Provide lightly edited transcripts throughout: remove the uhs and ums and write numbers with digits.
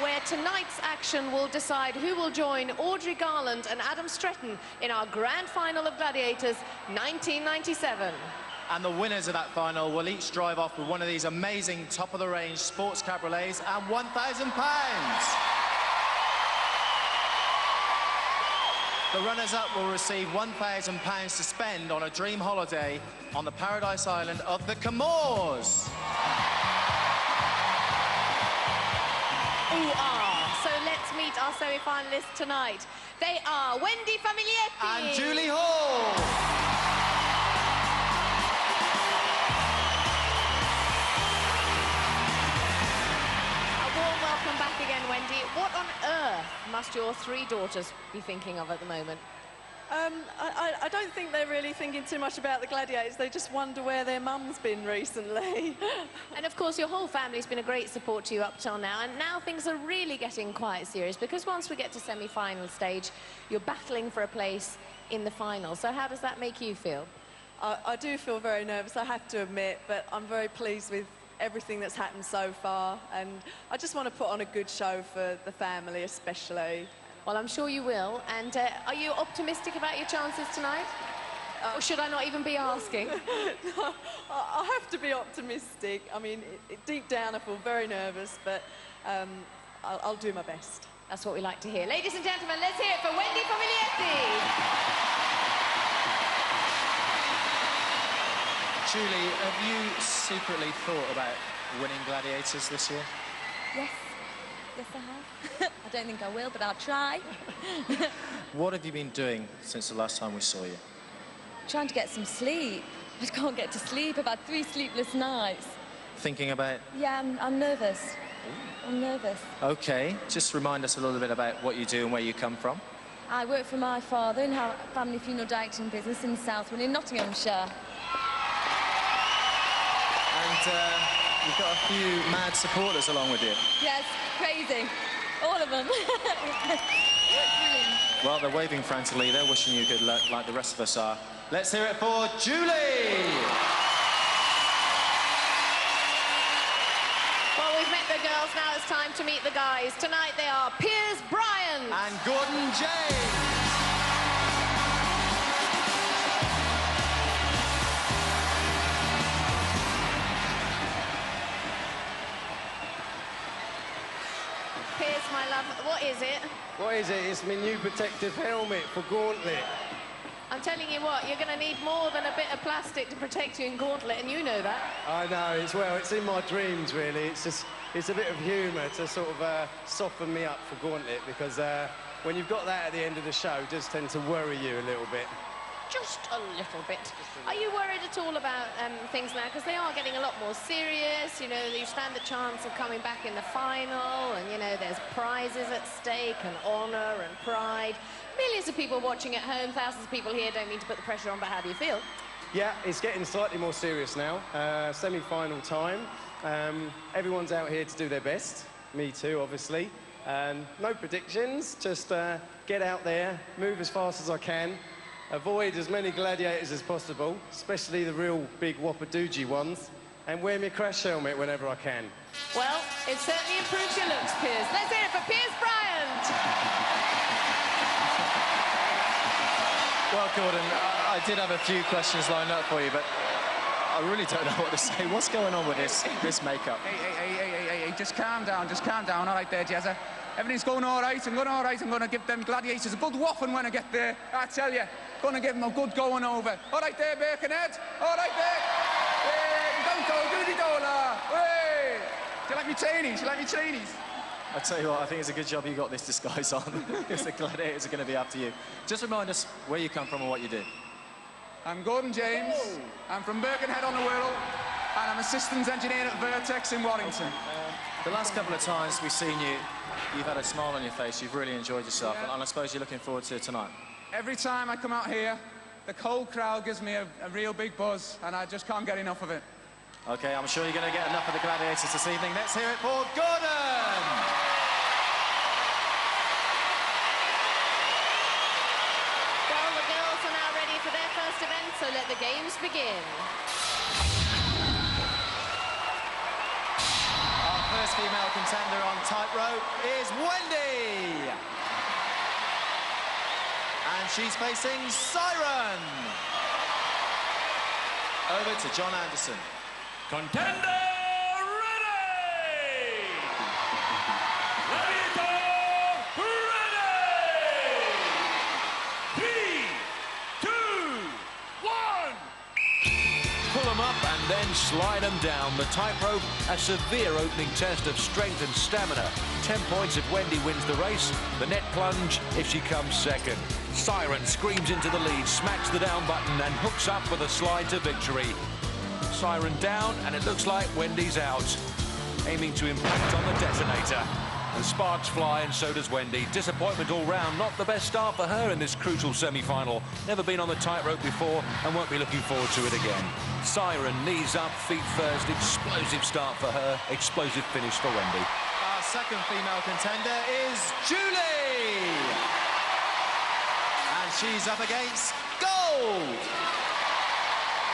where tonight's action will decide who will join Audrey Garland and Adam Stretton in our grand final of Gladiators 1997. And the winners of that final will each drive off with one of these amazing top-of-the-range sports cabriolets and £1,000. The runners-up will receive £1,000 to spend on a dream holiday on the paradise island of the Comores. So let's meet our semi-finalists tonight. They are Wendy Famiglietti and Julie Hall. Welcome back again, Wendy. What on earth must your three daughters be thinking of at the moment? I don't think they're really thinking too much about the Gladiators. They just wonder where their mum's been recently. And of course, your whole family's been a great support to you up till now, and now things are really getting quite serious, because once we get to semi-final stage, you're battling for a place in the final. So how does that make you feel? I do feel very nervous, I have to admit, but I'm very pleased with everything that's happened so far, and I just want to put on a good show for the family especially. Well, I'm sure you will. And are you optimistic about your chances tonight? Or should I not even be asking? No, I have to be optimistic. I mean, deep down I feel very nervous, but I'll do my best. That's what we like to hear. Ladies and gentlemen, let's hear it for Wendy Famiglietti. Julie, have you secretly thought about winning Gladiators this year? Yes. Yes, I have. I don't think I will, but I'll try. What have you been doing since the last time we saw you? Trying to get some sleep. I can't get to sleep. I've had 3 sleepless nights. Thinking about... Yeah, I'm nervous. Ooh. I'm nervous. OK. Just remind us a little bit about what you do and where you come from. I work for my father in our family funeral directing business in Southwell in Nottinghamshire. And you've got a few mad supporters along with you. Yes, crazy. All of them. Well, they're waving frantically. They're wishing you good luck, like the rest of us are. Let's hear it for Julie! Well, we've met the girls. Now it's time to meet the guys. Tonight they are Piers Bryant and Gordon James. Piers, my love, what is it? What is it? It's my new protective helmet for Gauntlet. I'm telling you what, you're going to need more than a bit of plastic to protect you in Gauntlet, and you know that. I know, it's in my dreams, really. It's a bit of humour to sort of soften me up for Gauntlet, because when you've got that at the end of the show, it does tend to worry you a little bit. Just a little bit. Are you worried at all about things now? Because they are getting a lot more serious. You know, you stand the chance of coming back in the final, and, you know, there's prizes at stake and honour and pride. Millions of people watching at home, thousands of people here. Don't mean to put the pressure on, but how do you feel? Yeah, it's getting slightly more serious now. Semi-final time. Everyone's out here to do their best. Me too, obviously. No predictions, just get out there, move as fast as I can. Avoid as many gladiators as possible, especially the real big whopper-doogie ones, and wear my crash helmet whenever I can. Well, it certainly improves your looks, Piers. Let's hear it for Piers Bryant! Well, Gordon, I did have a few questions lined up for you, but I really don't know what to say. What's going on with this makeup? Hey, just calm down, all right there, Jezza. Everything's going all right, I'm going to give them Gladiators a good whopping when I get there, I tell you. Going to give them a good going over. All right there, Birkenhead. All right there. Hey, don't go, doody-dola. Hey. Do you like me trainees? I tell you what, I think it's a good job you got this disguise on, because the Gladiators are going to be after you. Just remind us where you come from and what you do. I'm Gordon James. I'm from Birkenhead on the Wirral, and I'm a systems engineer at Vertex in Warrington. The last couple of times we've seen you, you've had a smile on your face, you've really enjoyed yourself, Yeah. and I suppose you're looking forward to tonight. Every time I come out here, the cold crowd gives me a real big buzz, and I just can't get enough of it. OK, I'm sure you're going to get enough of the Gladiators this evening. Let's hear it for Gordon! Well, the girls are now ready for their first event, so let the games begin. Our first first female contender on tightrope is Wendy. And she's facing Siren. Over to John Anderson. Contender ready! Gladiator ready! 3, 2, 1! Pull them up and then slide them down. The tightrope, a severe opening test of strength and stamina. 10 points if Wendy wins the race. The net plunge if she comes second. Siren screams into the lead, smacks the down button and hooks up with a slide to victory. Siren down, and it looks like Wendy's out. Aiming to impact on the detonator. The sparks fly, and so does Wendy. Disappointment all round. Not the best start for her in this crucial semi-final. Never been on the tightrope before and won't be looking forward to it again. Siren, knees up, feet first. Explosive start for her. Explosive finish for Wendy. Our second female contender is Julie. And she's up against gold.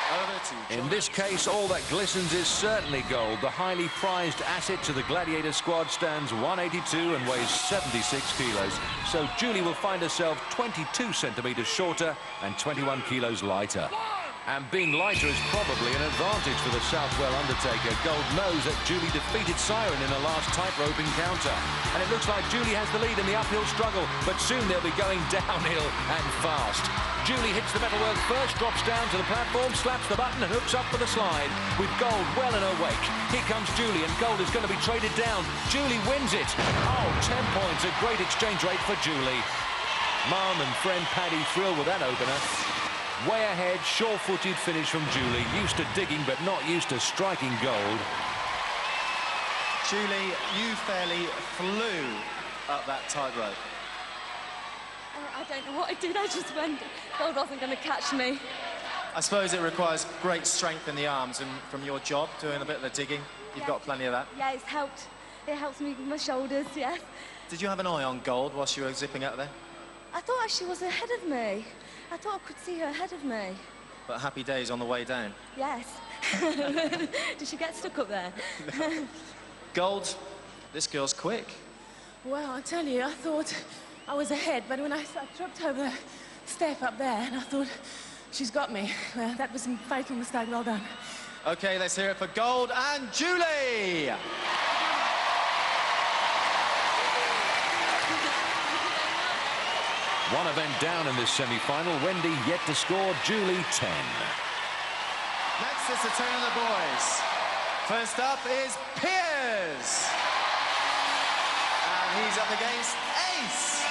Over to John. In this case, all that glistens is certainly gold. The highly prized asset to the Gladiator squad stands 182 and weighs 76 kilos. So Julie will find herself 22 centimetres shorter and 21 kilos lighter. And being lighter is probably an advantage for the Southwell undertaker. Gold knows that Julie defeated Siren in her last tightrope encounter. And it looks like Julie has the lead in the uphill struggle, but soon they'll be going downhill and fast. Julie hits the metalwork first, drops down to the platform, slaps the button and hooks up for the slide. With Gold well in her wake. Here comes Julie, and Gold is going to be traded down. Julie wins it. Oh, 10 points, a great exchange rate for Julie. Mum and friend Paddy thrilled with that opener. Way ahead, sure-footed finish from Julie. Used to digging, but not used to striking Gold. Julie, you fairly flew up that tightrope. I don't know what I did. I just went. Gold wasn't going to catch me. I suppose it requires great strength in the arms, and from your job, doing a bit of the digging, you've got plenty of that. Yeah, it's helped. It helps me with my shoulders, yes. Did you have an eye on Gold whilst you were zipping up there? I thought she was ahead of me. I thought I could see her ahead of me. But happy days on the way down. Yes. Did she get stuck up there? No. Gold, this girl's quick. Well, I tell you, I thought I was ahead, but when I tripped over the step up there, and I thought, she's got me. Well, that was a fatal mistake. Well done. OK, let's hear it for Gold and Julie. One event down in this semi-final. Wendy yet to score. Julie 10. Next is the turn of the boys. First up is Piers. And he's up against Ace.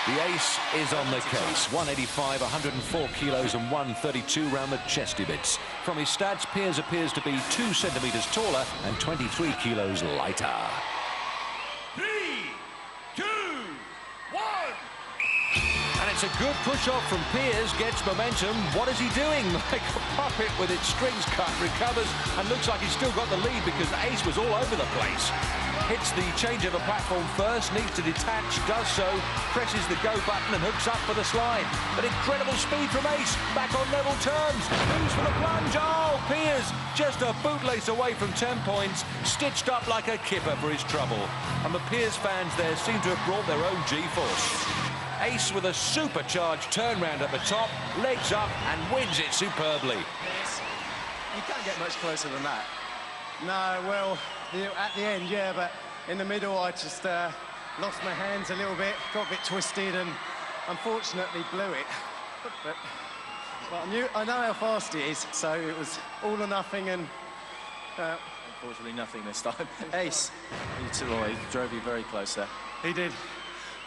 The Ace is on the case. 185, 104 kilos and 132 round the chesty bits. From his stats, Piers appears to be 2 centimetres taller and 23 kilos lighter. 3, 2, 1! And it's a good push-off from Piers, gets momentum. What is he doing? Like a puppet with its strings cut, recovers, and looks like he's still got the lead because Ace was all over the place. Hits the change of a platform first, needs to detach, does so, presses the go button and hooks up for the slide. But incredible speed from Ace, back on level terms. Who's for the plunge? Oh, Piers, just a bootlace away from 10 points, stitched up like a kipper for his trouble. And the Piers fans there seem to have brought their own G-force. Ace with a supercharged turnaround at the top, legs up and wins it superbly. You can't get much closer than that. No, well, at the end, yeah, but in the middle, I just lost my hands a little bit, got a bit twisted and unfortunately blew it. But I know how fast it is, so it was all or nothing and... Unfortunately, nothing this time. Ace, he drove you very close there. He did.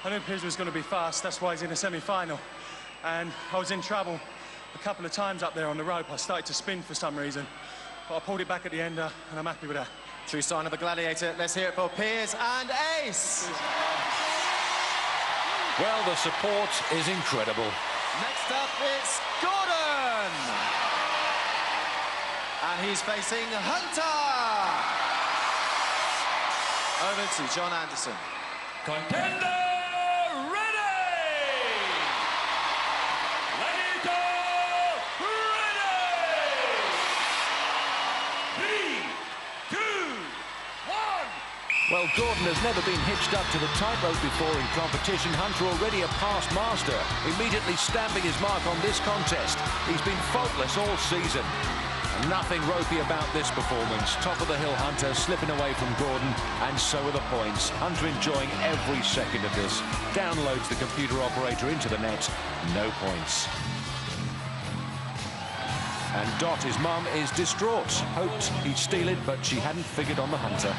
I knew Piers was going to be fast, that's why he's in the semi-final. And I was in trouble a couple of times up there on the rope. I started to spin for some reason, but I pulled it back at the end, and I'm happy with that. True sign of a gladiator. Let's hear it for Piers and Ace. Well, the support is incredible. Next up, it's Gordon. And he's facing Hunter. Over to John Anderson. Contender ready! Gladiator ready! 3, 2, 1, Well, Gordon has never been hitched up to the tightrope before in competition. Hunter already a past master, immediately stamping his mark on this contest. He's been faultless all season. Nothing ropey about this performance. Top of the hill Hunter slipping away from Gordon, and so are the points. Hunter enjoying every second of this. Downloads the computer operator into the net. No points. And Dot, his mum, is distraught. Hoped he'd steal it, but she hadn't figured on the Hunter.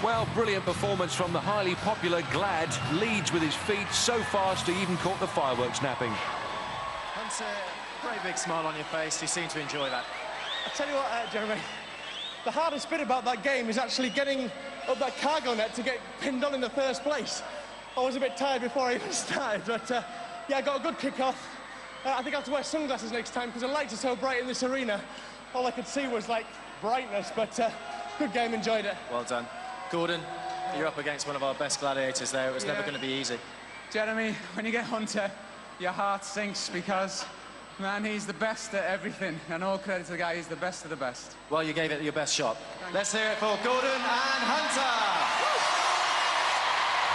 Well, brilliant performance from the highly popular Glad. Leads with his feet so fast he even caught the fireworks napping. Hunter, very big smile on your face. You seem to enjoy that. I tell you what, Jeremy, the hardest bit about that game is actually getting up that cargo net to get pinned on in the first place. I was a bit tired before I even started, but yeah, I got a good kick-off. I think I have to wear sunglasses next time because the lights are so bright in this arena. All I could see was, like, brightness, but good game, enjoyed it. Well done. Gordon, you're up against one of our best gladiators there. It was never going to be easy. Jeremy, when you get Hunter, your heart sinks because, man, he's the best at everything. And all credit to the guy, he's the best of the best. Well, you gave it your best shot. Let's hear it for Gordon and Hunter.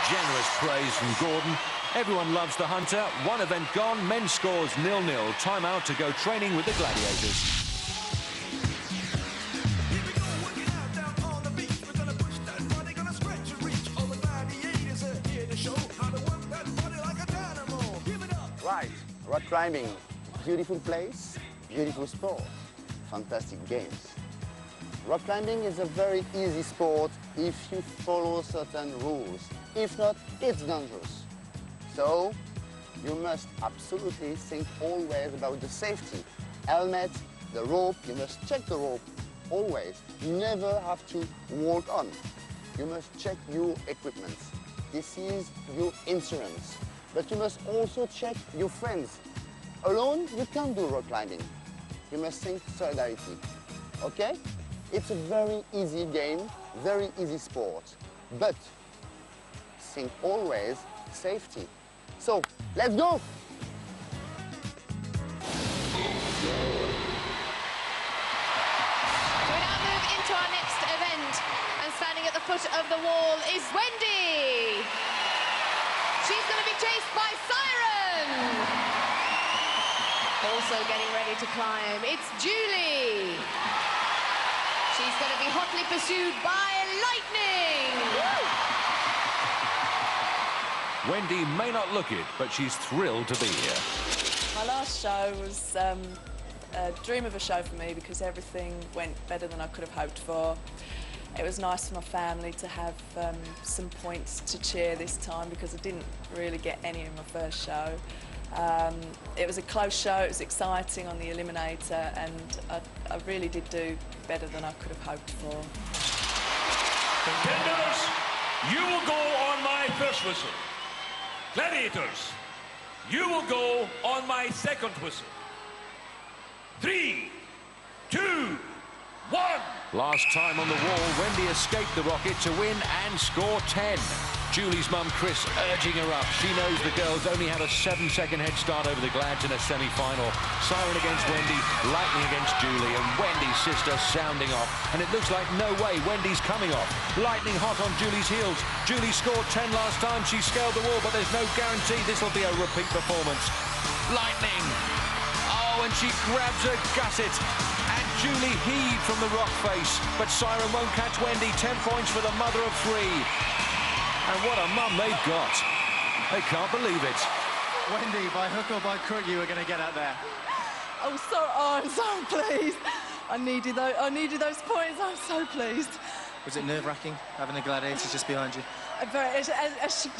Generous praise from Gordon. Everyone loves the Hunter. One event gone, men's scores 0-0. Time out to go training with the Gladiators. Right, rock climbing, beautiful place, beautiful sport, fantastic games. Rock climbing is a very easy sport if you follow certain rules. If not, it's dangerous. So, you must absolutely think always about the safety. Helmet, the rope, you must check the rope, always. You never have to walk on. You must check your equipment. This is your insurance. But you must also check your friends. Alone, you can't do rock climbing. You must think solidarity, okay? It's a very easy game, very easy sport. But think always safety. So, let's go! We now move into our next event, and standing at the foot of the wall is Wendy. She's going to be chased by Siren. Also getting ready to climb, it's Julie. She's going to be hotly pursued by Lightning. Wendy may not look it, but she's thrilled to be here. My last show was a dream of a show for me because everything went better than I could have hoped for. It was nice for my family to have some points to cheer this time because I didn't really get any in my first show. It was a close show, it was exciting on the eliminator, and I really did do better than I could have hoped for. Contenders, you will go on my first whistle. Gladiators, you will go on my second whistle. 3, 2, 1. Last time on the wall, Wendy escaped the rocket to win and score 10. Julie's mum, Chris, urging her up. She knows the girls only have a 7-second head start over the Glads in a semi-final. Siren against Wendy, Lightning against Julie, and Wendy's sister sounding off. And it looks like no way Wendy's coming off. Lightning hot on Julie's heels. Julie scored 10 last time. She scaled the wall, but there's no guarantee this will be a repeat performance. Lightning. Oh, and she grabs her gusset. And Julie heaved from the rock face. But Siren won't catch Wendy. 10 points for the mother of 3. And what a mum they've got. They can't believe it. Wendy, by hook or by crook, you were going to get out there. I'm so pleased. I needed those points. I'm so pleased. Was it nerve-wracking, having the Gladiators just behind you?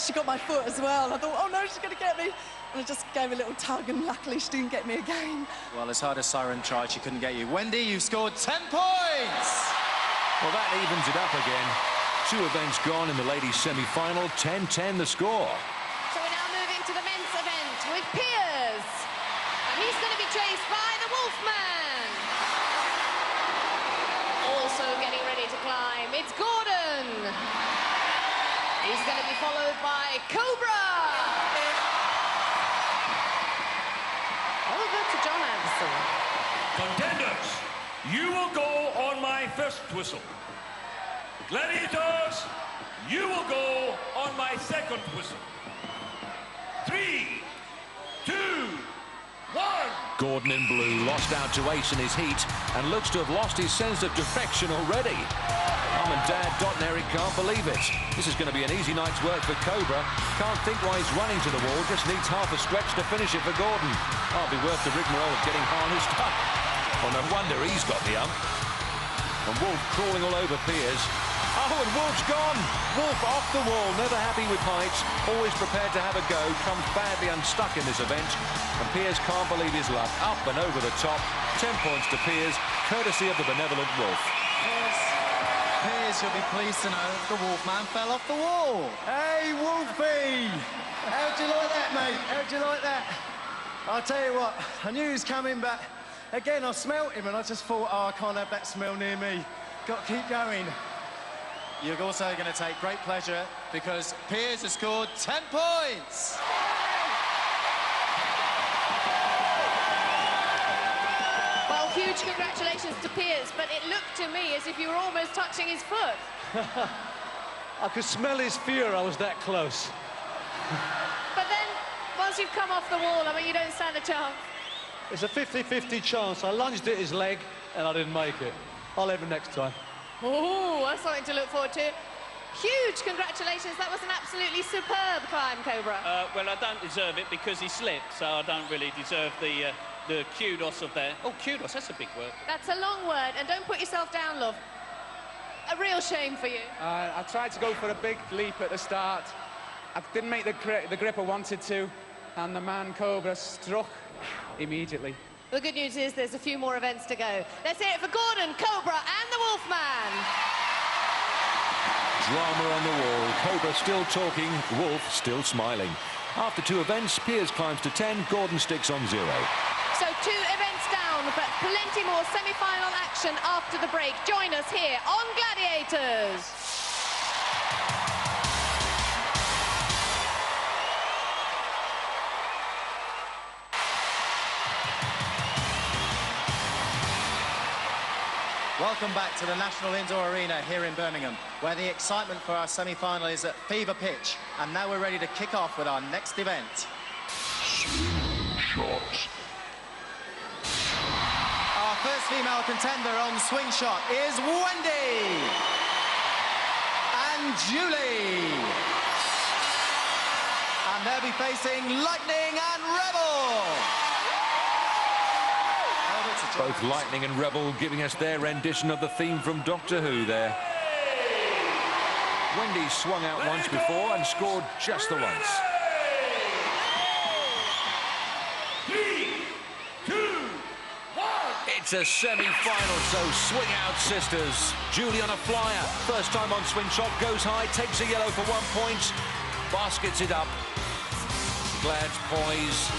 She got my foot as well. I thought, oh no, she's going to get me. And I just gave a little tug, and luckily she didn't get me again. Well, as hard as Siren tried, she couldn't get you. Wendy, you've scored 10 points! Well, that evens it up again. 2 events gone in the ladies' semi-final, 10-10 the score. So we're now moving to the men's event with Piers. And he's going to be chased by the Wolfman. Also getting ready to climb, it's Gordon. He's going to be followed by Cobra. Over to John Anderson. Contenders, you will go on my first whistle. Gladiators, you will go on my second whistle. 3, 2, 1. Gordon in blue lost out to Ace in his heat and looks to have lost his sense of direction already. Mum and Dad, Dot and Eric can't believe it. This is going to be an easy night's work for Cobra. Can't think why he's running to the wall, just needs half a stretch to finish it for Gordon. I'll be worth the rigmarole of getting harnessed up. Well, no wonder he's got the ump. And Wolf crawling all over Piers. Oh, and Wolf's gone! Wolf off the wall, never happy with heights, always prepared to have a go, comes badly unstuck in this event, and Piers can't believe his luck. Up and over the top, 10 points to Piers, courtesy of the benevolent Wolf. Piers, you'll be pleased to know the Wolfman fell off the wall. Hey, Wolfie! How'd you like that, mate? How'd you like that? I'll tell you what, I knew he was coming, but again, I smelt him, and I just thought, oh, I can't have that smell near me. Got to keep going. You're also going to take great pleasure because Piers has scored 10 points. Well, huge congratulations to Piers, but it looked to me as if you were almost touching his foot. I could smell his fear, I was that close. But then, once you've come off the wall, I mean, you don't stand a chance. It's a 50-50 chance. I lunged at his leg and I didn't make it. I'll have him next time. Oh, that's something to look forward to. Huge congratulations. That was an absolutely superb climb, Cobra. Well, I don't deserve it because he slipped, so I don't really deserve the kudos of that. Oh, kudos, that's a big word. That's a long word, and don't put yourself down, love. A real shame for you. I tried to go for a big leap at the start. I didn't make the grip I wanted to, and the man Cobra struck immediately. The good news is there's a few more events to go. Let's hear it for Gordon, Cobra and the Wolfman. Drama on the wall, Cobra still talking, Wolf still smiling. After 2 events, Piers climbs to 10, Gordon sticks on 0. So 2 events down, but plenty more semi-final action after the break. Join us here on Gladiators. Welcome back to the National Indoor Arena here in Birmingham, where the excitement for our semi-final is at fever pitch. And now we're ready to kick off with our next event. Swingshot. Our first female contender on Swingshot is Wendy and Julie. And they'll be facing Lightning and Rebel. Both Lightning and Rebel giving us their rendition of the theme from Doctor Who there. Wendy swung out once before and scored just the once. 3, 2, 1. It's a semi-final, so swing out, sisters. Julie on a flyer. First time on Swingshot, goes high, takes a yellow for 1 point. Baskets it up. Glad's poise.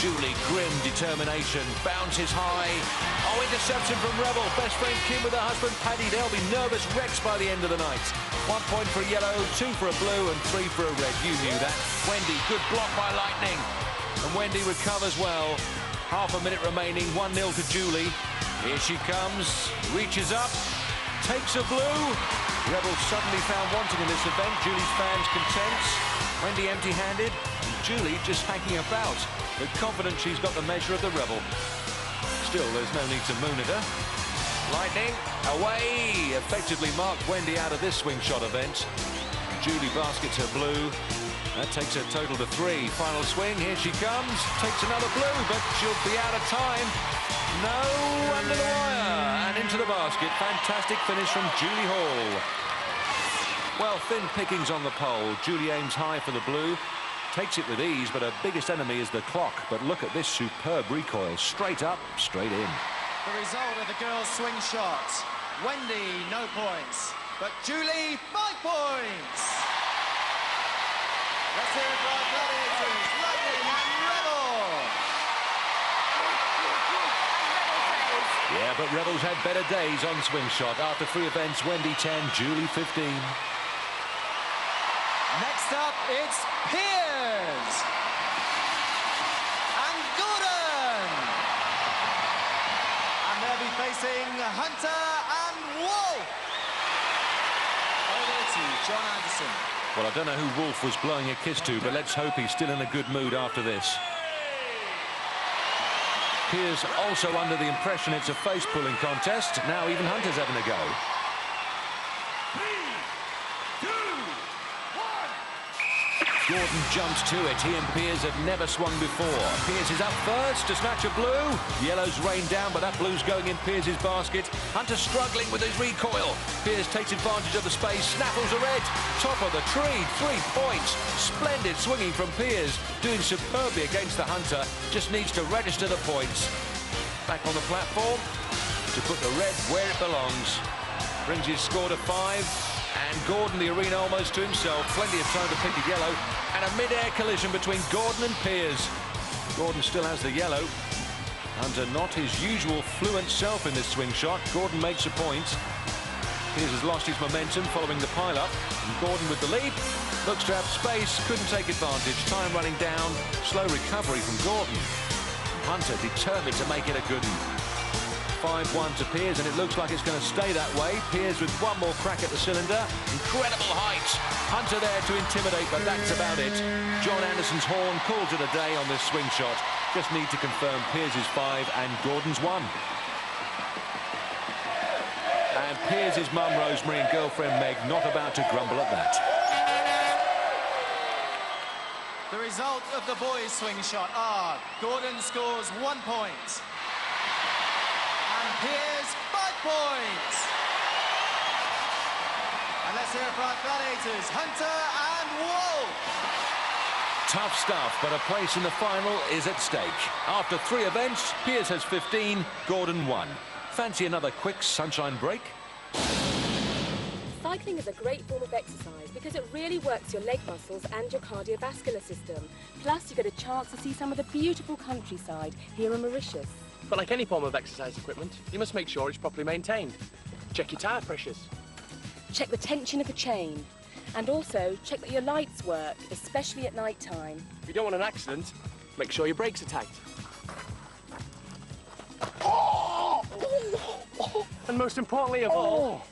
Julie, grim determination, bounces high. Oh, interception from Rebel. Best friend Kim with her husband Paddy. They'll be nervous wrecks by the end of the night. 1 point for a yellow, 2 for a blue, and 3 for a red. You knew that. Wendy, good block by Lightning. And Wendy recovers well. Half a minute remaining, 1-0 to Julie. Here she comes, reaches up, takes a blue. Rebel suddenly found wanting in this event. Julie's fans content. Wendy empty-handed, and Julie just hanging about. But confident she's got the measure of the Rebel. Still, there's no need to moon at her. Lightning, away! Effectively marked Wendy out of this Swingshot event. Julie baskets her blue. That takes her total to 3. Final swing, here she comes. Takes another blue, but she'll be out of time. No, under the wire. And into the basket. Fantastic finish from Julie Hall. Well, thin pickings on the pole. Julie aims high for the blue. Takes it with ease, but her biggest enemy is the clock. But look at this superb recoil. Straight up, straight in. The result of the girls' swing shot. Wendy, no points. But Julie, 5 points. Let's hear it for our Gladiators, Lightning and Rebel. Yeah, but Rebels had better days on Swingshot. After 3 events, Wendy 10, Julie 15. Next up, it's Piers and Gordon. And they'll be facing facing Hunter and Wolf. Over to John Anderson. Well, I don't know who Wolf was blowing a kiss to, but let's hope he's still in a good mood after this. Piers also under the impression it's a face-pulling contest. Now even Hunter's having a go. 3, 2, 1. Gordon jumps to it. He and Piers have never swung before. Piers is up first to snatch a blue. Yellow's rained down, but that blue's going in Piers' basket. Hunter struggling with his recoil. Piers takes advantage of the space, snaffles a red. Top of the tree, 3 points. Splendid swinging from Piers, doing superbly against the Hunter. Just needs to register the points. Back on the platform to put the red where it belongs. Brings his score to 5. And Gordon, the arena almost to himself. Plenty of time to pick a yellow. And a mid-air collision between Gordon and Piers. Gordon still has the yellow. Hunter not his usual fluent self in this swing shot. Gordon makes a point. Piers has lost his momentum following the pile-up. And Gordon with the lead. Looks to have space, couldn't take advantage. Time running down. Slow recovery from Gordon. Hunter determined to make it a good one. 5-1 to Piers, and it looks like it's going to stay that way. Piers with one more crack at the cylinder. Incredible height. Hunter there to intimidate, but that's about it. John Anderson's horn calls it a day on this swing shot. Just need to confirm Piers is 5 and Gordon's 1. And Piers' mum, Rosemary, and girlfriend, Meg, not about to grumble at that. The result of the boys' swing shot are Gordon scores 1 point. Piers, 5 points. And let's hear it for our Gladiators, Hunter and Wolf. Tough stuff, but a place in the final is at stake. After 3 events, Piers has 15, Gordon 1. Fancy another quick sunshine break? Cycling is a great form of exercise because it really works your leg muscles and your cardiovascular system. Plus, you get a chance to see some of the beautiful countryside here in Mauritius. But like any form of exercise equipment, you must make sure it's properly maintained. Check your tyre pressures. Check the tension of the chain. And also, check that your lights work, especially at night time. If you don't want an accident, make sure your brakes are tight. And most importantly of all,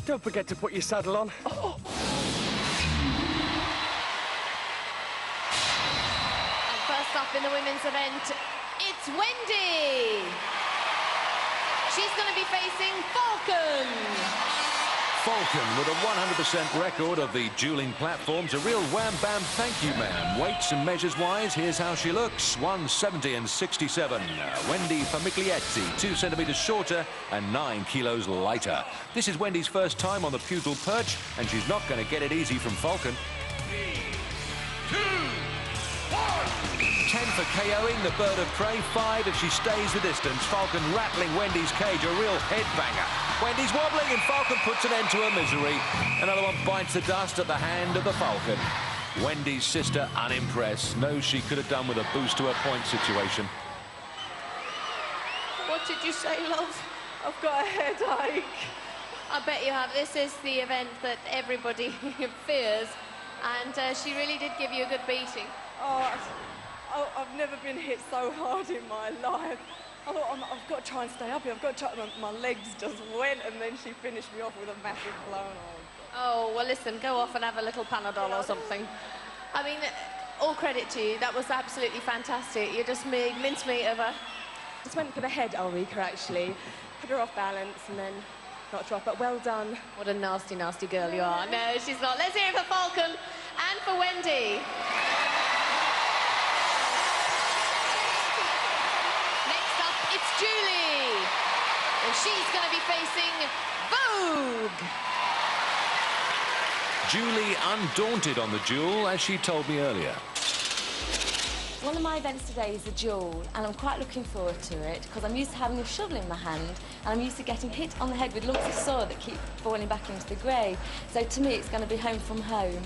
don't forget to put your saddle on. And first up in the women's event, it's Wendy. She's going to be facing Falcon. Falcon with a 100% record of the dueling platforms. A real wham-bam thank you, ma'am. Weights and measures-wise, here's how she looks. 170 and 67. Wendy Famiglietti, 2 centimetres shorter and 9 kilos lighter. This is Wendy's first time on the pudel perch, and she's not going to get it easy from Falcon. 3, 2, 1. 10 for KOing the bird of prey, 5 if she stays the distance. Falcon rattling Wendy's cage, a real headbanger. Wendy's wobbling and Falcon puts an end to her misery. Another one bites the dust at the hand of the Falcon. Wendy's sister, unimpressed, knows she could have done with a boost to her point situation. What did you say, love? I've got a headache. I bet you have. This is the event that everybody fears, and she really did give you a good beating. I've never been hit so hard in my life. I thought, I've got to try and stay up here. I've got to try. My legs just went, and then she finished me off with a massive blow. Oh, well, listen, go off and have a little Panadol or something. I mean, all credit to you. That was absolutely fantastic. You just made mincemeat of her. Just went for the head, Ulrika, actually. Put her off balance and then knocked her off, but well done. What a nasty, nasty girl you are. No, she's not. Let's hear it for Falcon and for Wendy. It's Julie, and she's going to be facing Vogue. Julie undaunted on the duel, as she told me earlier. One of my events today is the Duel, and I'm quite looking forward to it because I'm used to having a shovel in my hand and I'm used to getting hit on the head with lumps of soil that keep falling back into the grave. So to me, it's going to be home from home.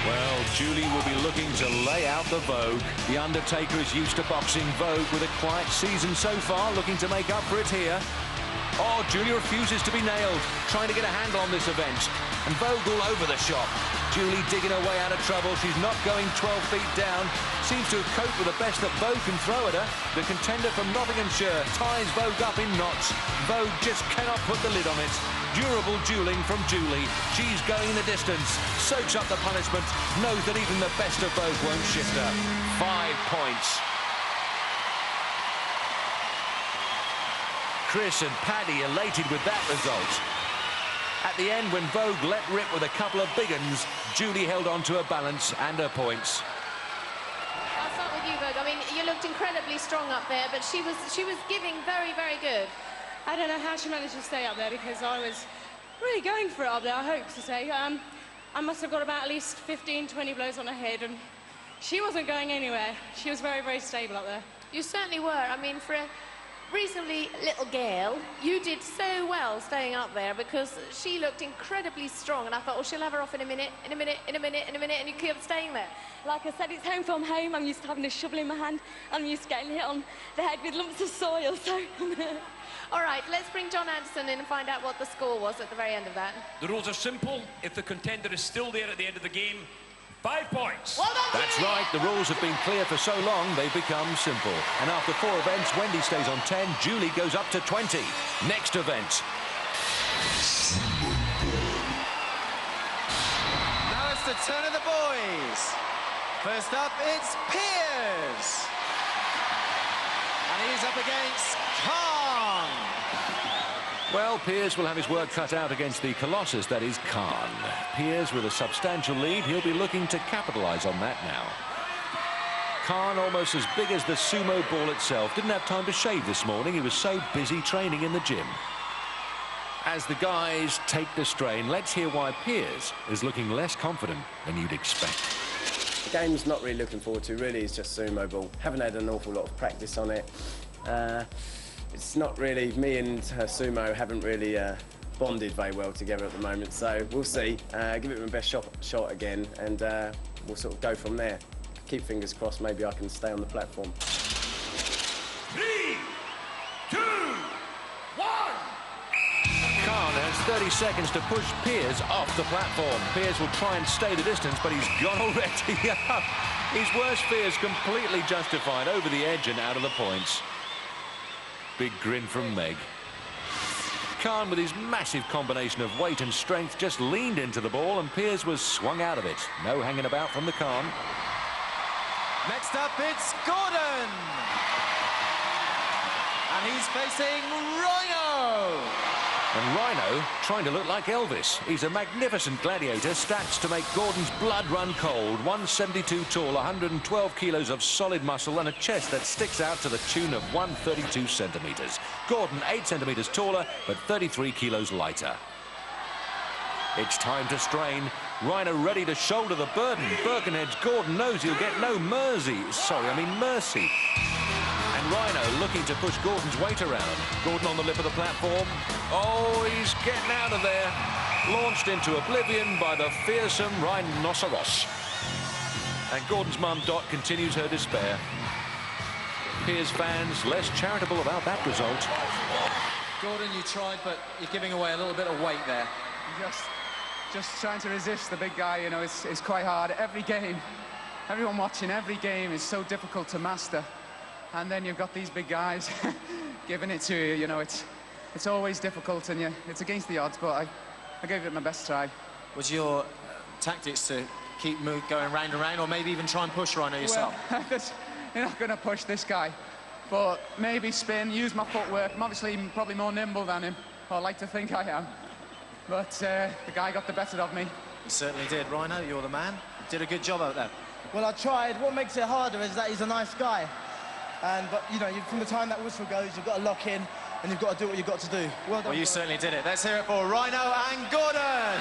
Well, Julie will be looking to lay out the Vogue. The Undertaker is used to boxing. Vogue with a quiet season so far, looking to make up for it here. Oh, Julie refuses to be nailed, trying to get a handle on this event. And Vogel over the shot. Julie digging her way out of trouble. She's not going 12 feet down. Seems to have coped with the best that Vogue can throw at her. The contender from Nottinghamshire ties Vogue up in knots. Vogue just cannot put the lid on it. Durable dueling from Julie. She's going the distance, soaks up the punishment, knows that even the best of Vogue won't shift her. 5 points. Chris and Paddy elated with that result. At the end, when Vogue let rip with a couple of big uns, Julie held on to her balance and her points. I'll start with you, Vogue. I mean, you looked incredibly strong up there, but she was giving very, very good. I don't know how she managed to stay up there because I was really going for it up there, I hope to say. I must have got about at least 15, 20 blows on her head, and she wasn't going anywhere. She was very, very stable up there. You certainly were. I mean, for a reasonably little girl, you did so well staying up there because she looked incredibly strong, and I thought, oh, she'll have her off in a minute, in a minute, in a minute, in a minute, and you kept staying there. Like I said, it's home from home. I'm used to having a shovel in my hand. I'm used to getting hit on the head with lumps of soil, so... All right, let's bring John Anderson in and find out what the score was at the very end of that. The rules are simple. If the contender is still there at the end of the game, 5 points. Well done, That's right, the rules have been clear for so long, they've become simple. And after 4 events, Wendy stays on 10, Julie goes up to 20. Next event. Now it's the turn of the boys. First up, it's Piers. And he's up against Khan. Well, Piers will have his work cut out against the Colossus, that is Khan. Piers with a substantial lead, he'll be looking to capitalise on that now. Khan, almost as big as the Sumo Ball itself, didn't have time to shave this morning. He was so busy training in the gym. As the guys take the strain, let's hear why Piers is looking less confident than you'd expect. The game's not really looking forward to, really, it's just Sumo Ball. Haven't had an awful lot of practice on it. It's not really, me and Sumo haven't really bonded very well together at the moment, so we'll see. Give it my best shot again, and we'll sort of go from there. Keep fingers crossed, maybe I can stay on the platform. 3, 2, 1. Khan has 30 seconds to push Piers off the platform. Piers will try and stay the distance, but he's gone already. His worst fears completely justified, over the edge and out of the points. Big grin from Meg. Khan, with his massive combination of weight and strength, just leaned into the ball, and Piers was swung out of it. No hanging about from the Khan. Next up, it's Gordon. And he's facing Rhino. And Rhino trying to look like Elvis. He's a magnificent gladiator, stats to make Gordon's blood run cold. 172 tall, 112 kilos of solid muscle, and a chest that sticks out to the tune of 132 centimetres. Gordon 8 centimetres taller, but 33 kilos lighter. It's time to strain. Rhino ready to shoulder the burden. Birkenhead's Gordon knows he'll get no mercy. And Rhino looking to push Gordon's weight around. Gordon on the lip of the platform. Oh, he's getting out of there. Launched into oblivion by the fearsome rhinoceros. And Gordon's mum, Dot, continues her despair. Piers fans less charitable about that result. Gordon, you tried, but you're giving away a little bit of weight there. Just trying to resist the big guy, you know, it's quite hard. Every game, everyone watching every game is so difficult to master. And then you've got these big guys giving it to you, you know, it's always difficult, and it's against the odds, but I gave it my best try. Was your tactics to keep going round and round, or maybe even try and push Rhino yourself? Well, you're not going to push this guy, but maybe spin, use my footwork. I'm obviously probably more nimble than him, or I like to think I am. But the guy got the better of me. He certainly did. Rhino, you're the man. Did a good job out there. Well, I tried. What makes it harder is that he's a nice guy. But, you know, from the time that whistle goes, you've got to lock in, and you've got to do what you've got to do. Well, you certainly did it. Let's hear it for Rhino and Gordon.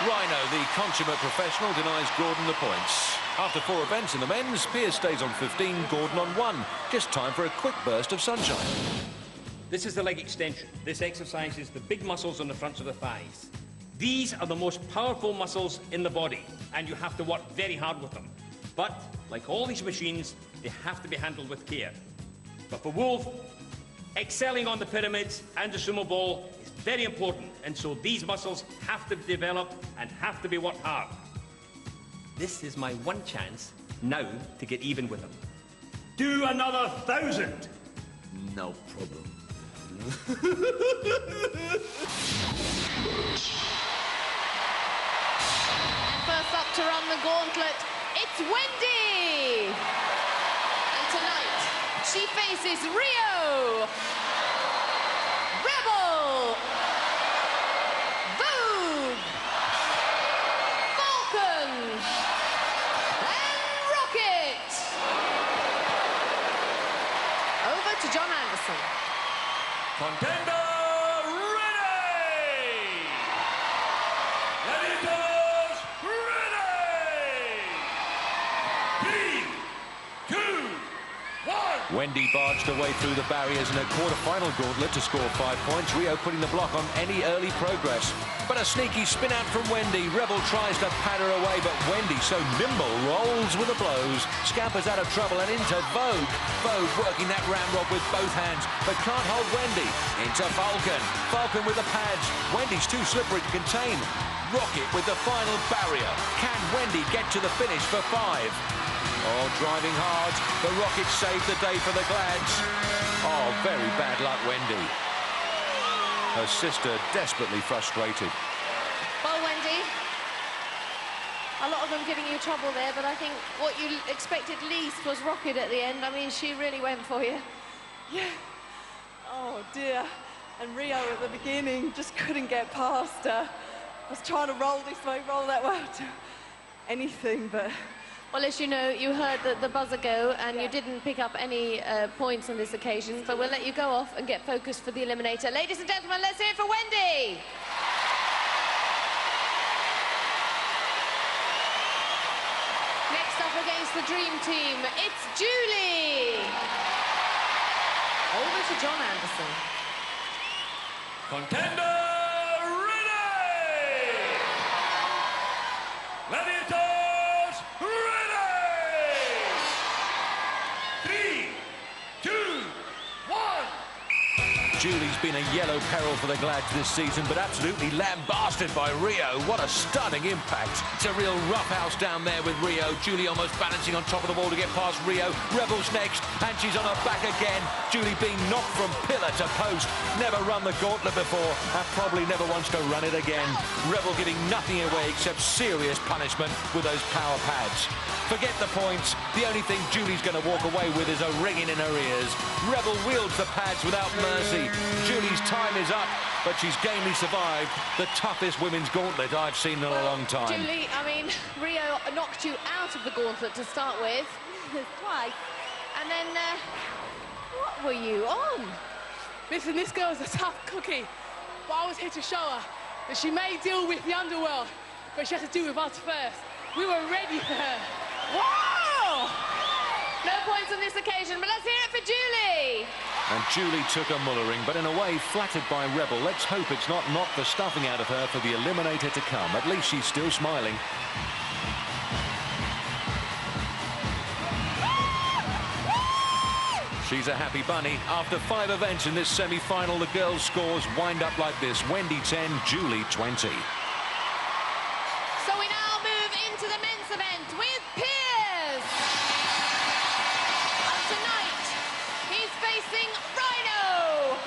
Rhino, the consummate professional, denies Gordon the points. After 4 events in the men's, Piers stays on 15, Gordon on 1. Just time for a quick burst of sunshine. This is the leg extension. This exercises the big muscles on the fronts of the thighs. These are the most powerful muscles in the body, and you have to work very hard with them. But, like all these machines, they have to be handled with care. But for Wolf, Excelling on the pyramids and the sumo ball is very important, and so these muscles have to be developed and have to be worked hard. This is my one chance now to get even with them. Do another 1,000. No problem. And first up to run the gauntlet, it's Wendy! And tonight, she faces Rio, Rebel, Vogue, Falcon, and Rocket! Over to John Anderson. Contender ready! Gladiators ready! 3, 2, 1. Wendy barged her way through the barriers in her quarter-final gauntlet to score 5 points. Rio putting the block on any early progress. But a sneaky spin out from Wendy. Rebel tries to pad her away, but Wendy, so nimble, rolls with the blows, scampers out of trouble and into Vogue. Vogue working that ramrod with both hands, but can't hold Wendy. Into Falcon. Falcon with the pads. Wendy's too slippery to contain. Rocket with the final barrier. Can Wendy get to the finish for 5? Oh, driving hard. The Rocket saved the day for the Glads. Oh, very bad luck, Wendy. Her sister desperately frustrated. Well, Wendy, a lot of them giving you trouble there, but I think what you expected least was Rocket at the end. I mean, she really went for you. Yeah. Oh, dear. And Rio at the beginning just couldn't get past her. I was trying to roll this way, roll that way, to anything, but... Well, as you know, you heard the buzzer go, and you didn't pick up any points on this occasion, but we'll let you go off and get focused for the eliminator. Ladies and gentlemen, let's hear it for Wendy! Next up against the Dream Team, it's Julie! Over to John Anderson. Contender ready! Gladiators ready! 3, 2, 1. Julie's been a yellow peril for the Glads this season, but absolutely lambasted by Rio. What a stunning impact. It's a real roughhouse down there with Rio. Julie almost balancing on top of the wall to get past Rio. Rebel's next, and she's on her back again. Julie being knocked from pillar to post. Never run the gauntlet before, and probably never wants to run it again. Rebel giving nothing away except serious punishment with those power pads. Forget the points. The only thing Julie's going to walk away with is a ringing in her ears. Rebel wields the pads without mercy. Julie's time is up, but she's gamely survived the toughest women's gauntlet I've seen in a long time. Julie, I mean, Rio knocked you out of the gauntlet to start with. Twice. And then, what were you on? Listen, this girl's a tough cookie, but I was here to show her that she may deal with the underworld, but she has to deal with us first. We were ready for her. Wow! No points on this occasion, but let's hear it for Julie! And Julie took a mullering, but in a way flattered by Rebel. Let's hope it's not knocked the stuffing out of her for the eliminator to come. At least she's still smiling. She's a happy bunny. After 5 events in this semi-final, the girls' scores wind up like this. Wendy 10, Julie 20. So we now move into the men's event with Piers. And tonight, he's facing Rhino,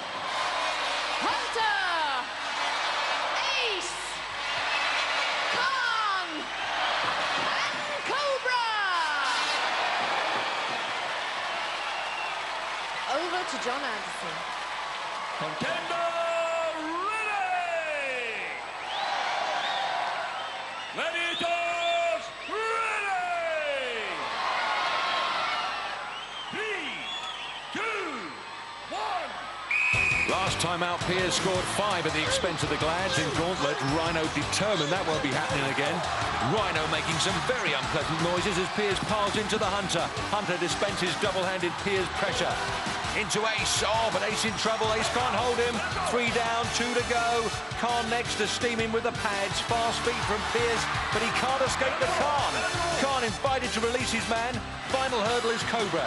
Hunter, Ace, Khan, and Cobra. Over to John Anderson. Contender ready! Gladiators ready! 3, 2, 1. Last time out, Piers scored 5 at the expense of the Glads in gauntlet. Rhino determined that won't be happening again. Rhino making some very unpleasant noises as Piers piles into the Hunter. Hunter dispenses double-handed Piers pressure. Into Ace. Oh, but Ace in trouble. Ace can't hold him. 3 down, 2 to go. Khan next to steam in with the pads. Fast feet from Piers, but he can't escape the Khan. Khan invited to release his man. Final hurdle is Cobra.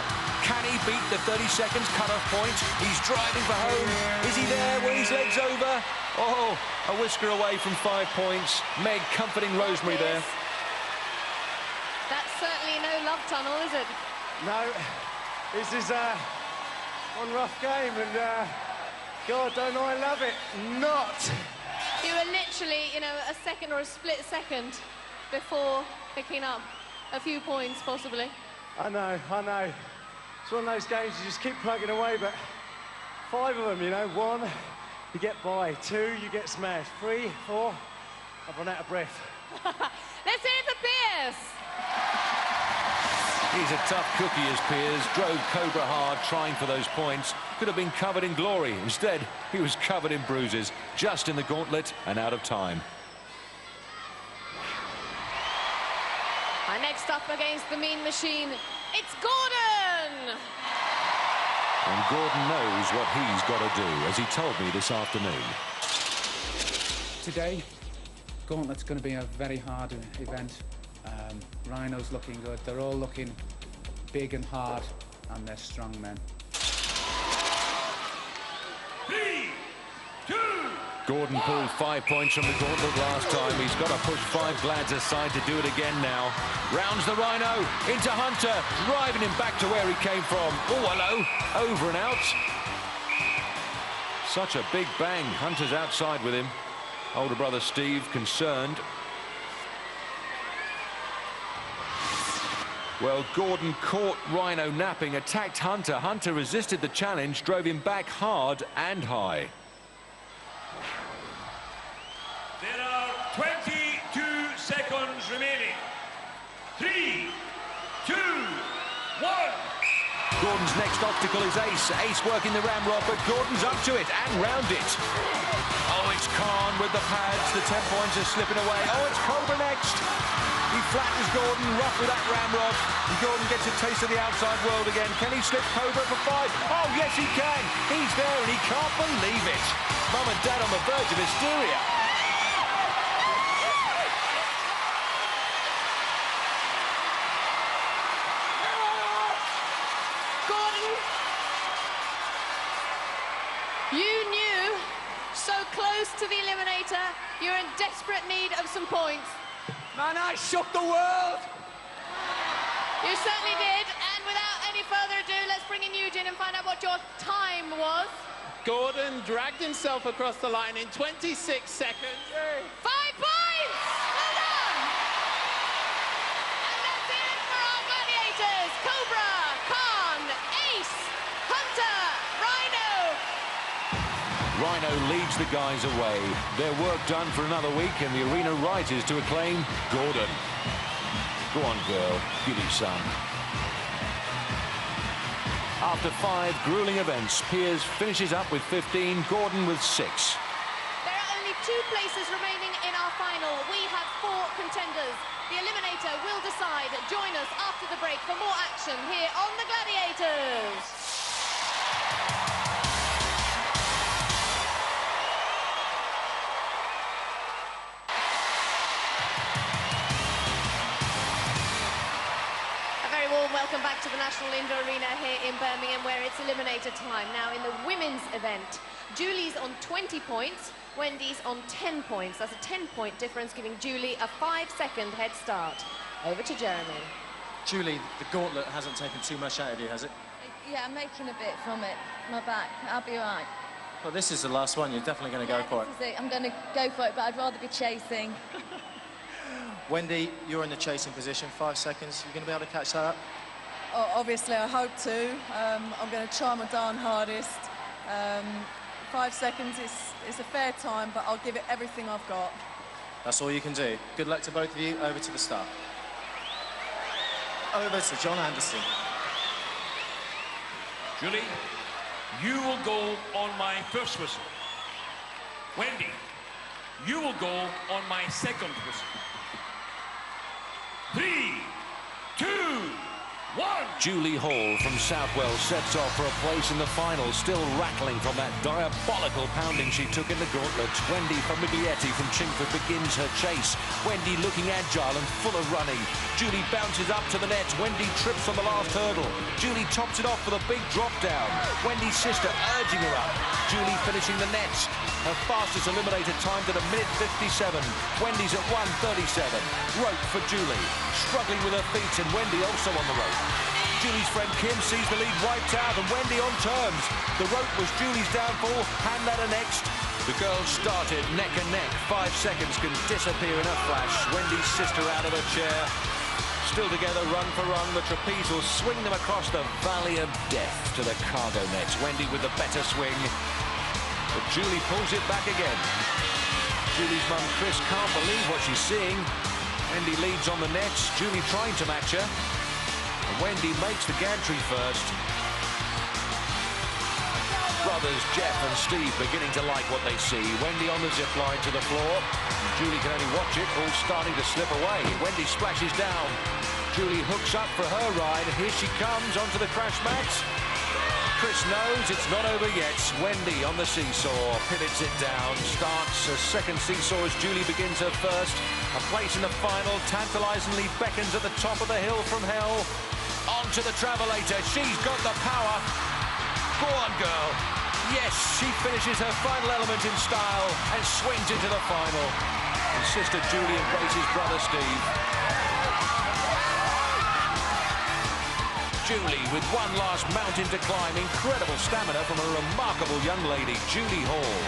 Can he beat the 30 seconds cut-off point? He's driving for home. Is he there with his legs over? Oh, a whisker away from 5 points. Meg comforting Rosemary there. That's certainly no love tunnel, is it? No, this is one rough game, and God, don't I love it. Not. You were literally, you know, a second or a split second before picking up a few points, possibly. I know. It's one of those games you just keep plugging away, but 5 of them, you know, 1, you get by, 2, you get smashed, 3, 4, I've run out of breath. Let's hear it for Piers. He's a tough cookie, as Piers drove Cobra hard, trying for those points. Could have been covered in glory. Instead, he was covered in bruises, just in the gauntlet and out of time. And next up against the Mean Machine, it's Gordon! And Gordon knows what he's got to do, as he told me this afternoon. Today, Gauntlet's going to be a very hard event. Rhino's looking good. They're all looking big and hard, and they're strong men. 3, 2. Gordon pulled 5 points from the gauntlet last time. He's got to push 5 Glads aside to do it again now. Rounds the Rhino into Hunter, driving him back to where he came from. Oh, hello, over and out. Such a big bang. Hunter's outside with him. Older brother Steve concerned. Well, Gordon caught Rhino napping, attacked Hunter. Hunter resisted the challenge, drove him back hard and high. There are 22 seconds remaining. 3, 2, 1. Gordon's next obstacle is Ace. Ace working the ramrod, but Gordon's up to it and round it. Oh, it's Khan with the pads. The 10 points are slipping away. Oh, it's Cobra next. He flattens Gordon, rough with that ramrod. And Gordon gets a taste of the outside world again. Can he slip Cobra for 5? Oh, yes, he can. He's there, and he can't believe it. Mum and Dad on the verge of hysteria. Gordon, you knew so close to the eliminator, you're in desperate need of some points. Man, I shook the world! You certainly did, and without any further ado, let's bring in Eugene and find out what your time was. Gordon dragged himself across the line in 26 seconds. 5 points! Well done! And let's hear it for our gladiators. Cobra, Khan, Ace, Hunter, Rhino. Rhino leads the guys away. Their work done for another week, and the arena rises to acclaim Gordon. Go on, girl. Give me some. After 5 grueling events, Piers finishes up with 15, Gordon with 6. There are only 2 places remaining in our final. We have 4 contenders. The eliminator will decide. Join us after the break for more action here on the Gladiators. Welcome back to the National Indoor Arena here in Birmingham, where it's eliminator time. Now, in the women's event, Julie's on 20 points, Wendy's on 10 points. That's a 10-point difference, giving Julie a 5-second head start. Over to Jeremy. Julie, the gauntlet hasn't taken too much out of you, has it? Yeah, I'm making a bit from it. My back. I'll be all right. Well, this is the last one. You're definitely going to go for it. This is it. I'm going to go for it, but I'd rather be chasing. Wendy, you're in the chasing position. 5 seconds. You're going to be able to catch that up? Oh, obviously, I hope to. I'm going to try my darn hardest. 5 seconds is a fair time, but I'll give it everything I've got. That's all you can do. Good luck to both of you. Over to the start. Over to John Anderson. Julie, you will go on my first whistle. Wendy, you will go on my second whistle. 3, 2, 1. Julie Hall from Southwell sets off for a place in the final, still rattling from that diabolical pounding she took in the gauntlets. Wendy Famiglietti from Chingford begins her chase. Wendy looking agile and full of running. Julie bounces up to the net. Wendy trips on the last hurdle. Julie tops it off for the big drop down. Wendy's sister urging her up. Julie finishing the nets. Her fastest eliminator timed at 1:57. Wendy's at 1:37. Rope for Julie. Struggling with her feet, and Wendy also on the rope. Julie's friend Kim sees the lead wiped out, and Wendy on terms. The rope was Julie's downfall. Hand ladder next. The girls started neck and neck. 5 seconds can disappear in a flash. Wendy's sister out of her chair. Still together, run for run. The trapeze will swing them across the valley of death to the cargo nets. Wendy with the better swing. But Julie pulls it back again. Julie's mum, Chris, can't believe what she's seeing. Wendy leads on the nets. Julie trying to match her. And Wendy makes the gantry first. Brothers Jeff and Steve beginning to like what they see. Wendy on the zip line to the floor. Julie can only watch it, all starting to slip away. Wendy splashes down. Julie hooks up for her ride. Here she comes onto the crash mats. Chris knows it's not over yet. Wendy on the seesaw, pivots it down, starts a second seesaw as Julie begins her first. A place in the final, tantalisingly beckons at the top of the hill from hell. Onto the travelator, she's got the power. Go on, girl. Yes, she finishes her final element in style and swings into the final. And sister Julie embraces brother Steve. Julie with one last mountain to climb. Incredible stamina from a remarkable young lady, Julie Hall.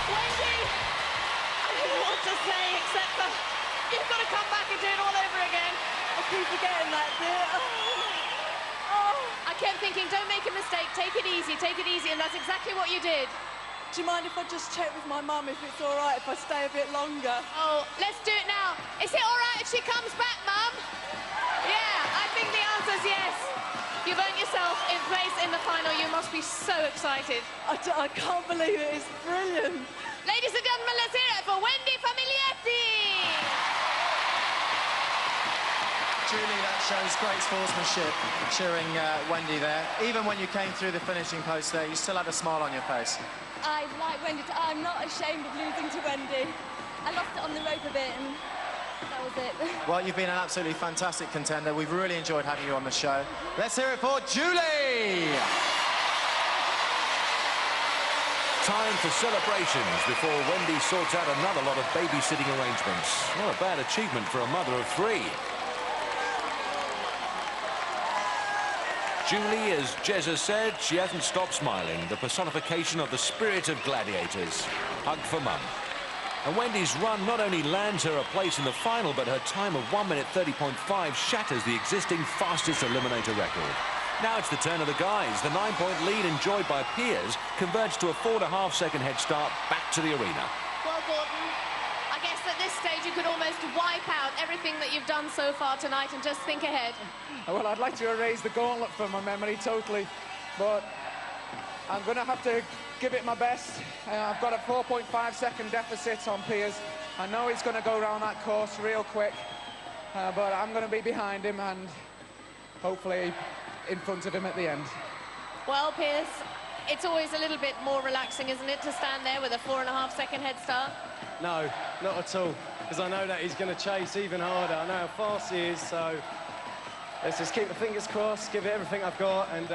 Wendy, I don't know what to say except for you've got to come back and do it all over again. I keep forgetting that bit. I kept thinking, don't make a mistake, take it easy, and that's exactly what you did. Do you mind if I just check with my mum if it's all right if I stay a bit longer? Oh, let's do it now. Is it all right if she comes back, Mum? Yeah, I think the answer's yes. You've earned yourself in place in the final. You must be so excited. I can't believe it. It's brilliant. Ladies and gentlemen, let's hear it for Wendy Famiglietti. Julie, that shows great sportsmanship, cheering Wendy there. Even when you came through the finishing post there, you still had a smile on your face. I like Wendy. I'm not ashamed of losing to Wendy. I lost it on the rope a bit, and that was it. Well, you've been an absolutely fantastic contender. We've really enjoyed having you on the show. Let's hear it for Julie! Time for celebrations before Wendy sorts out another lot of babysitting arrangements. Not a bad achievement for a mother of 3. Julie, as Jezza said, she hasn't stopped smiling, the personification of the spirit of Gladiators. Hug for mum. And Wendy's run not only lands her a place in the final, but her time of 1:30.5 shatters the existing fastest eliminator record. Now it's the turn of the guys. The 9-point lead enjoyed by Piers converts to a 4.5-second head start back to the arena. Well, Gordon, I guess at this stage you could almost wipe out everything that you've done so far tonight and just think ahead. Well, I'd like to erase the gauntlet from my memory totally, but I'm going to have to give it my best. I've got a 4.5-second deficit on Piers. I know he's going to go around that course real quick, but I'm going to be behind him and hopefully in front of him at the end. Well, Piers, it's always a little bit more relaxing, isn't it, to stand there with a 4.5-second head start? No, not at all, because I know that he's going to chase even harder. I know how fast he is, so let's just keep the fingers crossed, give it everything I've got, and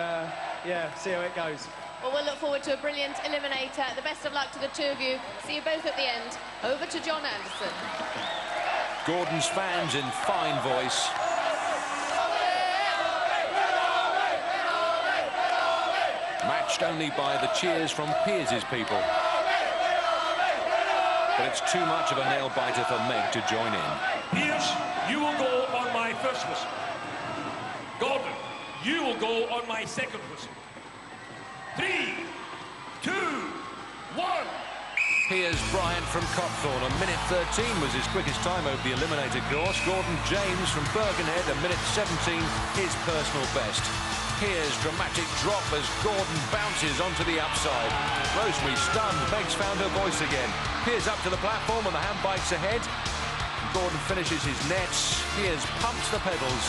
yeah, see how it goes. Well, we'll look forward to a brilliant eliminator. The best of luck to the two of you. See you both at the end. Over to John Anderson. Gordon's fans in fine voice. Matched only by the cheers from Piers' people. But it's too much of a nail-biter for Meg to join in. Piers, you will go on my first whistle. Gordon, you will go on my second whistle. 3, 2, 1. Piers Bryant from Copthorne, 1:13 was his quickest time over the eliminator course. Gordon James from Birkenhead, 1:17, his personal best. Piers' dramatic drop as Gordon bounces onto the upside. Rosemary stunned. Meg's found her voice again. Piers up to the platform and the hand bikes ahead. Gordon finishes his nets. Piers pumps the pedals.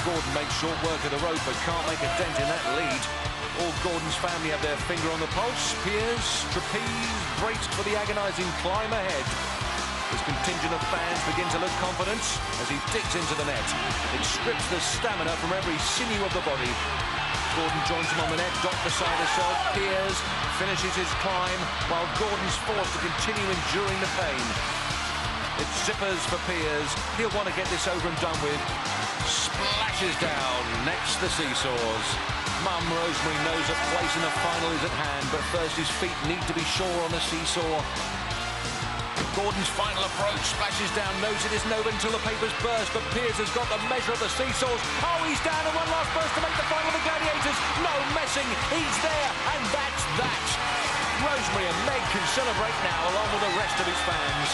Gordon makes short work of the rope but can't make a dent in that lead. All Gordon's family have their finger on the pulse. Piers, trapeze, braced for the agonising climb ahead. His contingent of fans begin to look confident as he digs into the net. It strips the stamina from every sinew of the body. Gordon joins him on the net, dot beside herself. Piers finishes his climb while Gordon's forced to continue enduring the pain. It's zippers for Piers. He'll want to get this over and done with. Splashes down next the seesaws. Mum Rosemary knows a place in the final is at hand, but first his feet need to be sure on the seesaw. Gordon's final approach, splashes down, knows it isn't over until the papers burst, but Piers has got the measure of the seesaws. Oh, he's down and one last burst to make the final of the Gladiators. No messing, he's there, and that's that. Rosemary and Meg can celebrate now along with the rest of his fans.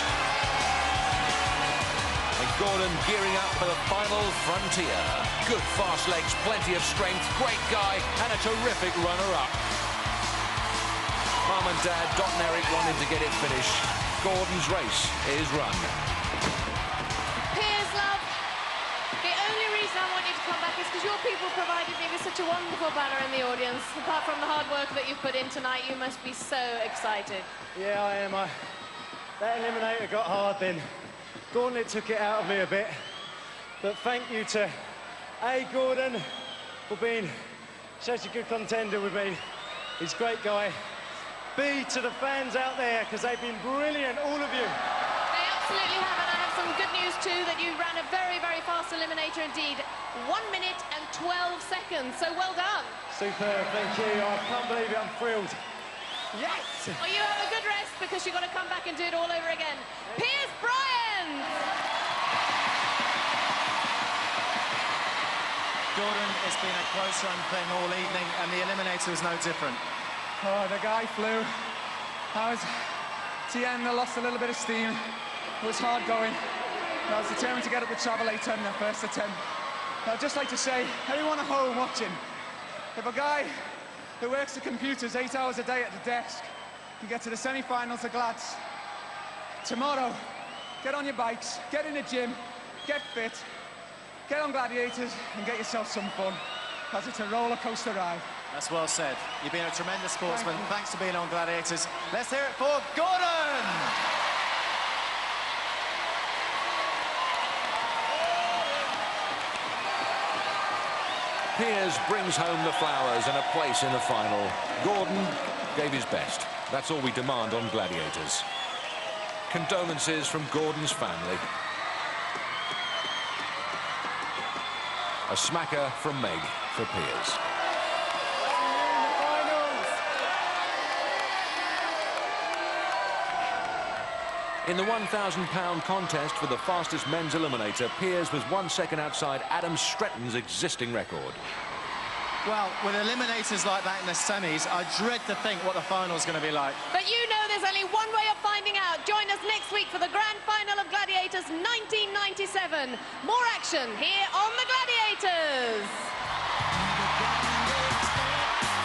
And Gordon gearing up for the final frontier. Good fast legs, plenty of strength, great guy, and a terrific runner-up. Mum and Dad, Dot and Eric wanted to get it finished. Gordon's race is run. Piers, love, the only reason I want you to come back is because your people provided me with such a wonderful banner in the audience. Apart from the hard work that you've put in tonight, you must be so excited. Yeah, I am. That eliminator got hard then. Gauntlet took it out of me a bit. But thank you to A, Gordon, for being such a good contender with me. He's a great guy. B, to the fans out there, because they've been brilliant, all of you. They absolutely have, and I have some good news too, that you ran a very, very fast eliminator indeed. 1 minute and 12 seconds, so well done. Superb, thank you. I can't believe it, I'm thrilled. Yes! Well, you have a good rest, because you've got to come back and do it all over again. Piers Bryant! Gordon, it's been a close run thing all evening, and the eliminator was no different. Oh, the guy flew. I was, at the end, I lost a little bit of steam. It was hard going. I was determined to get up the travel 8 in the first attempt. I'd just like to say, everyone at home watching, if a guy who works the computers 8 hours a day at the desk can get to the semi-finals of Glads, tomorrow, get on your bikes, get in the gym, get fit, get on Gladiators and get yourself some fun, because it's a roller coaster ride. That's well said. You've been a tremendous sportsman. Thanks for being on Gladiators. Let's hear it for Gordon! Piers brings home the flowers and a place in the final. Gordon gave his best. That's all we demand on Gladiators. Condolences from Gordon's family. A smacker from Meg for Piers. In the £1,000 contest for the fastest men's eliminator, Piers was 1 second outside Adam Stretton's existing record. Well, with eliminators like that in the semis, I dread to think what the final's going to be like. But you know there's only one way of finding out. Join us next week for the grand final of Gladiators 1997. More action here on the Gladiators.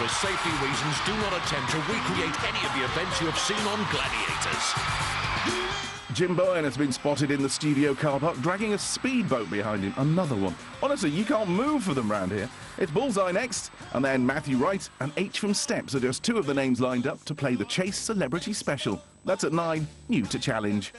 For safety reasons, do not attempt to recreate any of the events you have seen on Gladiators. Jim Bowen has been spotted in the studio car park dragging a speedboat behind him. Another one. Honestly, you can't move for them round here. It's Bullseye next, and then Matthew Wright and H from Steps are just 2 of the names lined up to play the Chase Celebrity Special. That's at 9, new to Challenge.